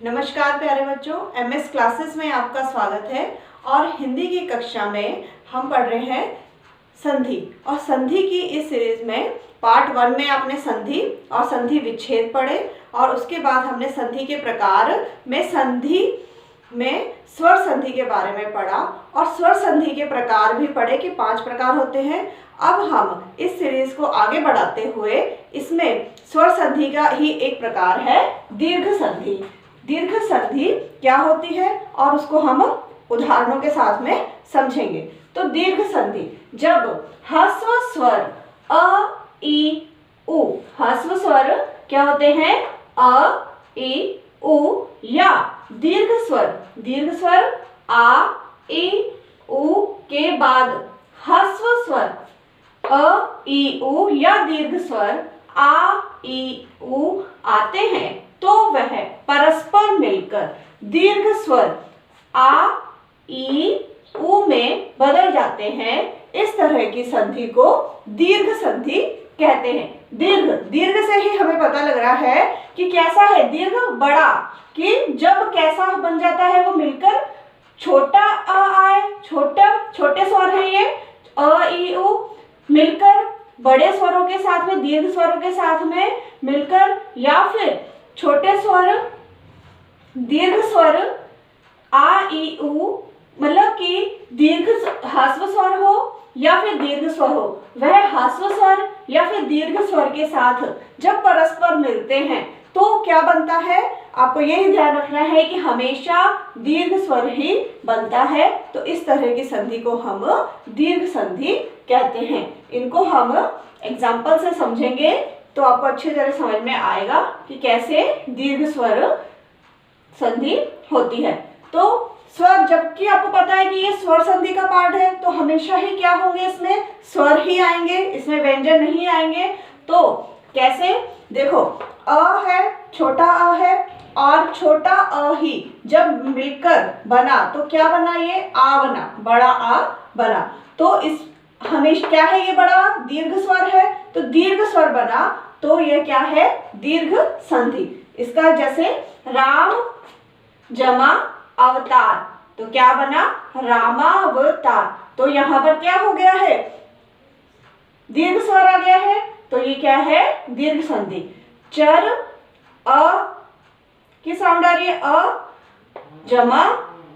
नमस्कार प्यारे बच्चों, एमएस क्लासेस में आपका स्वागत है। और हिंदी की कक्षा में हम पढ़ रहे हैं संधि। और संधि की इस सीरीज में पार्ट 1 में आपने संधि और संधि विच्छेद पढ़े, और उसके बाद हमने संधि के प्रकार में संधि में स्वर संधि के बारे में पढ़ा, और स्वर संधि के प्रकार भी पढ़े कि 5 प्रकार होते हैं। अब हम इस सीरीज को आगे बढ़ाते हुए इसमें स्वर संधि का ही एक प्रकार है दीर्घ संधि। दीर्घ संधि क्या होती है और उसको हम उदाहरणों के साथ में समझेंगे। तो दीर्घ संधि, जब ह्रस्व स्वर अ, इ, उ, ह्रस्व स्वर क्या होते हैं अ, इ, उ, या दीर्घ स्वर आ, इ, उ के बाद ह्रस्व स्वर अ, इ, उ या दीर्घ स्वर आ, इ, उ आते हैं, तो वह परस्पर मिलकर दीर्घ स्वर आ, इ, उ में बदल जाते हैं। इस तरह की संधि को दीर्घ संधि कहते हैं। दीर्घ से ही हमें पता लग रहा है कि कैसा है दीर्घ, बड़ा, कि जब कैसा बन जाता है वो मिलकर छोटा अ आए, छोटे स्वर है ये अ, इ, उ, मिलकर बड़े स्वरों के साथ में, दीर्घ स्वरों के साथ में मिलकर, या फिर छोटे स्वर दीर्घ स्वर आ, इ, उ, मतलब कि दीर्घ ह्रस्व स्वर हो या फिर दीर्घ स्वर हो, वह ह्रस्व स्वर या फिर दीर्घ स्वर के साथ जब परस्पर मिलते हैं तो क्या बनता है। आपको यही ध्यान रखना है कि हमेशा दीर्घ स्वर ही बनता है। तो इस तरह की संधि को हम दीर्घ संधि कहते हैं। इनको हम एग्जाम्पल से समझेंगे तो आपको अच्छी तरह समझ में आएगा कि कैसे दीर्घ स्वर संधि होती है। तो स्वर, जबकि आपको पता है कि ये स्वर संधि का पार्ट है, तो हमेशा ही क्या होंगे, इसमें स्वर ही आएंगे, इसमें व्यंजन नहीं आएंगे। तो कैसे, देखो अ है, छोटा अ है और छोटा अ ही जब मिलकर बना तो क्या बना, ये आ बना, बड़ा आ बना। तो इस हमेशा क्या है, ये बड़ा दीर्घ स्वर है, तो दीर्घ स्वर बना, तो ये क्या है, दीर्घ संधि। इसका जैसे राम जमा अवतार, तो क्या बना, रामावतार। तो यहां पर क्या हो गया है, दीर्घ स्वर आ गया है, तो ये क्या है, दीर्घ संधि। चर अ की साउंड आ रही है अ, जमा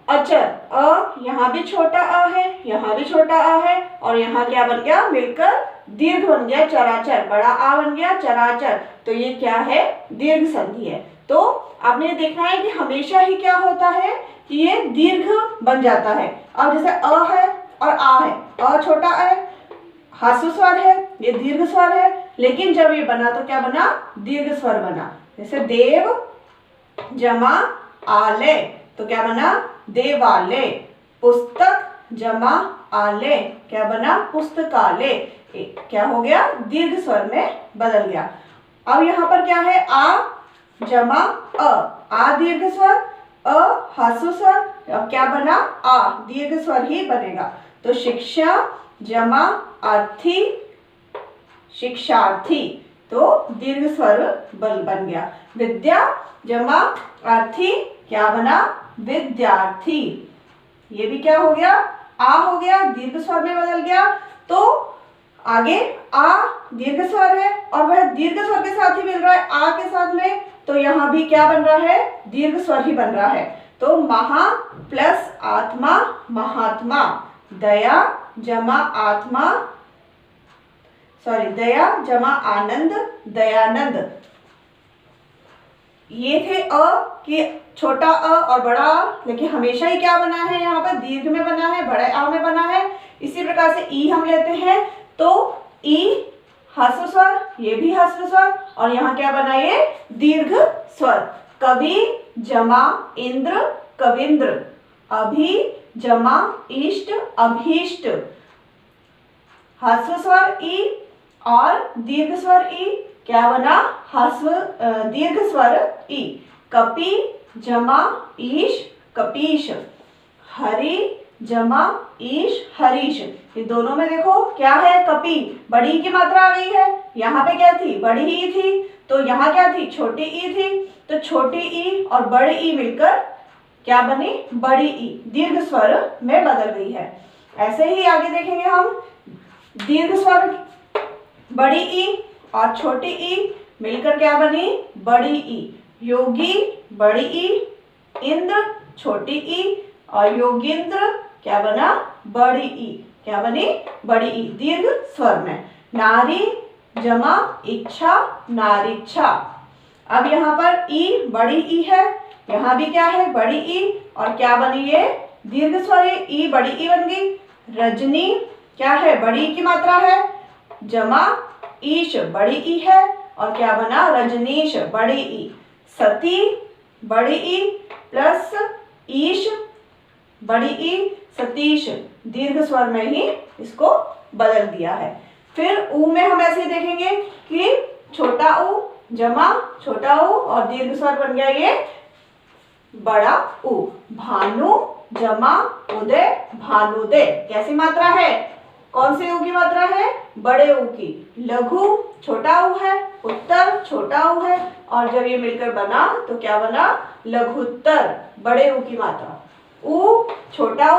अचर, अ यहाँ भी छोटा अ है, यहाँ भी छोटा अ है, और यहाँ क्या बन गया, मिलकर दीर्घ बन गया चराचर, बड़ा आ बन गया चराचर। तो ये क्या है, दीर्घ संधि है। तो आपने देखना है कि हमेशा ही क्या होता है कि ये दीर्घ बन जाता है। अब जैसे अ है और आ है, अ छोटा अ है, ह्रस्व स्वर है, ये दीर्घ स्वर है, लेकिन जब ये बना तो क्या बना, दीर्घ स्वर बना। जैसे देव जमा आले, तो क्या बना, देवालय। पुस्तक जमा आले, क्या बना, पुस्तकालय। क्या हो गया, दीर्घ स्वर में बदल गया। अब यहाँ पर क्या है, आ जमा अ, आ दीर्घ स्वर, अ ह्रस्व स्वर, अब क्या बना, आ दीर्घ स्वर ही बनेगा। तो शिक्षा जमा अर्थी, शिक्षार्थी, तो दीर्घ स्वर बन गया। विद्या जमा अर्थी, क्या बना, विद्यार्थी। ये भी क्या हो गया, आ हो गया, दीर्घ स्वर में बदल गया। तो आगे आ दीर्घ स्वर है और वह दीर्घ स्वर के साथ ही मिल रहा है आ के साथ में, तो यहाँ भी क्या बन रहा है, दीर्घ स्वर ही बन रहा है। तो महा प्लस आत्मा, महात्मा। दया जमा आत्मा, दया जमा आनंद, दयानंद। ये थे अ कि छोटा अ और बड़ा आ, लेकिन हमेशा ही क्या बना है, यहाँ पर दीर्घ में बना है, बड़े आ में बना है। इसी प्रकार से ई हम लेते हैं, तो ई ह्रस्व स्वर, ये भी ह्रस्व स्वर, और यहाँ क्या बना, ये दीर्घ स्वर। कवि जमा इंद्र, कविंद्र। अभि जमा इष्ट, अभीष्ट। ह्रस्व स्वर ई और दीर्घ स्वर ई, क्या बना, दीर्घ स्वर ई। कपि जमा ईश, कपीश। हरि जमा ईश, हरीश। ये दोनों में देखो क्या है, कपि, बड़ी की मात्रा आ गई है, यहाँ पे क्या थी, बड़ी ही थी, तो यहाँ क्या थी, छोटी ई थी, तो छोटी ई और बड़ी ई मिलकर क्या बनी, बड़ी ई, दीर्घ स्वर में बदल गई है। ऐसे ही आगे देखेंगे हम, दीर्घ स्वर बड़ी ई और छोटी ई मिलकर क्या बनी, बड़ी ई। योगी बड़ी ई, इंद्र छोटी ई और योगेंद्र क्या बना, बड़ी ई, क्या बनी, बड़ी ई, दीर्घ स्वर में। नारी जमा इच्छा, नारीच्छा। अब यहाँ पर ई बड़ी ई है, यहाँ भी क्या है, बड़ी ई, और क्या बनी ये, दीर्घ स्वर है, ई बड़ी ई बन गई। रजनी क्या है, बड़ी ई की मात्रा है, जमा ईश बड़ी ई है, और क्या बना, रजनीश बड़ी ई। सती बड़ी ई प्लस ईश बड़ी ई, सतीश, दीर्घ स्वर में ही इसको बदल दिया है। फिर ऊ में हम ऐसे देखेंगे कि छोटा ऊ जमा छोटा ऊ और दीर्घ स्वर बन गया ये बड़ा ऊ। भानु जमा उदय, भानुदय, कैसी मात्रा है, कौन सी ऊ की मात्रा है, बड़े ऊ की। लघु छोटा ऊ है, उत्तर छोटा ऊ है, और जब ये मिलकर बना तो क्या बना, लघुत्तर, बड़े ऊ की मात्रा। ऊ छोटा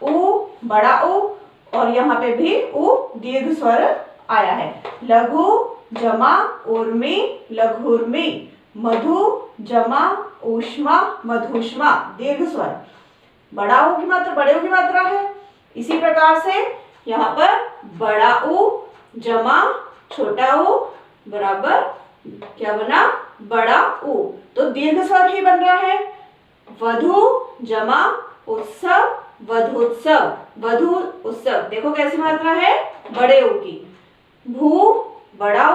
ऊ बड़ा ऊ, और यहाँ पे भी ऊ दीर्घ स्वर आया है। लघु जमा उर्मी, लघुर्मी। मधु जमा ऊष्मा, मधुष्मा, दीर्घ स्वर। बड़ा ऊ की मात्रा, बड़े ऊ की मात्रा है। इसी प्रकार से यहाँ पर बड़ा ऊ जमा छोटा ऊ बराबर क्या बना, बड़ा ऊ, तो दीर्घ स्वर ही बन रहा है। वधु जमा उत्सव, वधोत्सव, वधु उत्सव, देखो कैसी मात्रा है, बड़े ऊ की। भू बड़ा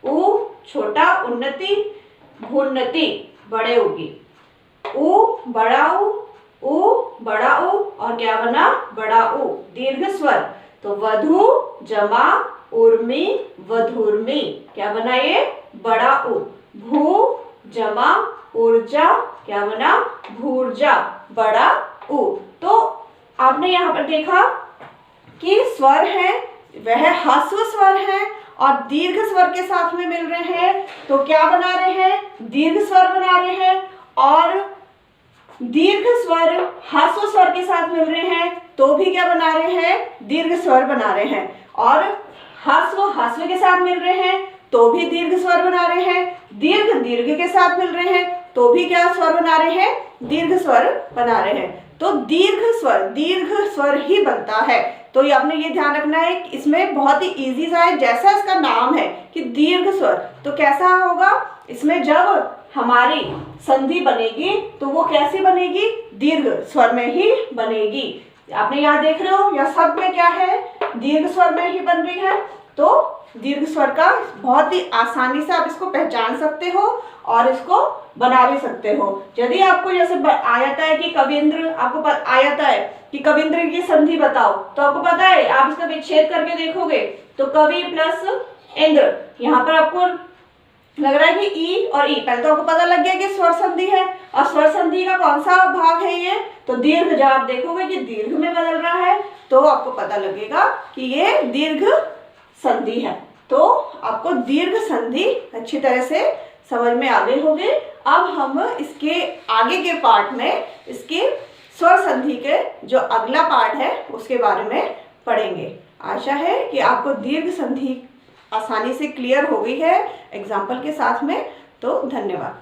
ऊ छोटा उन्नति, भून्नति, बड़े ऊ की। ऊ बड़ा ऊ और क्या बना, बड़ा ऊ, दीर्घ स्वर, तो वधु जमा उर्मी, वधुर्मी, क्या बना ये, बड़ा ऊ। भू जमा ऊर्जा, क्या बना, भूर्जा, बड़ा ऊ। तो आपने यहाँ पर देखा कि स्वर है वह ह्रस्व स्वर है और दीर्घ स्वर के साथ में मिल रहे हैं तो क्या बना रहे हैं, दीर्घ स्वर बना रहे हैं, और दीर्घ स्वर ह्रस्व स्वर के साथ मिल रहे हैं तो भी क्या बना रहे हैं, दीर्घ स्वर बना रहे हैं, और ह्रस्व के साथ मिल रहे हैं तो भी दीर्घ स्वर बना रहे हैं, दीर्घ के साथ मिल रहे हैं तो भी क्या स्वर बना रहे हैं, दीर्घ स्वर बना रहे हैं। तो दीर्घ स्वर ही बनता है। तो ये आपने ये ध्यान रखना है कि इसमें बहुत ही इजी सा है, जैसा इसका नाम है कि दीर्घ स्वर, तो कैसा होगा, इसमें जब हमारी संधि बनेगी तो वो कैसी बनेगी, दीर्घ स्वर में ही बनेगी। आपने यहाँ देख रहे हो यह सब में क्या है, दीर्घ स्वर में ही बन रही है। तो दीर्घ स्वर का बहुत ही आसानी से आप इसको पहचान सकते हो और इसको बना भी सकते हो। यदि आपको जैसे आता है कि कविंद्र, आपको आता है कि कविंद्र की संधि बताओ, तो आपको पता है आप इसका विच्छेद करके देखोगे तो कवि प्लस इंद्र, यहाँ पर आपको लग रहा है कि ई और ई, पहले तो आपको पता लग गया कि स्वर संधि है, और स्वर संधि का कौन सा भाग है ये, तो दीर्घ। जब आप देखोगे कि दीर्घ में बदल रहा है तो आपको पता लगेगा कि ये दीर्घ संधि है। तो आपको दीर्घ संधि अच्छी तरह से समझ में आ गए होंगे। अब हम इसके आगे के पार्ट में इसके स्वर संधि के जो अगला पार्ट है उसके बारे में पढ़ेंगे। आशा है कि आपको दीर्घ संधि आसानी से क्लियर हो गई है एग्जाम्पल के साथ में। तो धन्यवाद।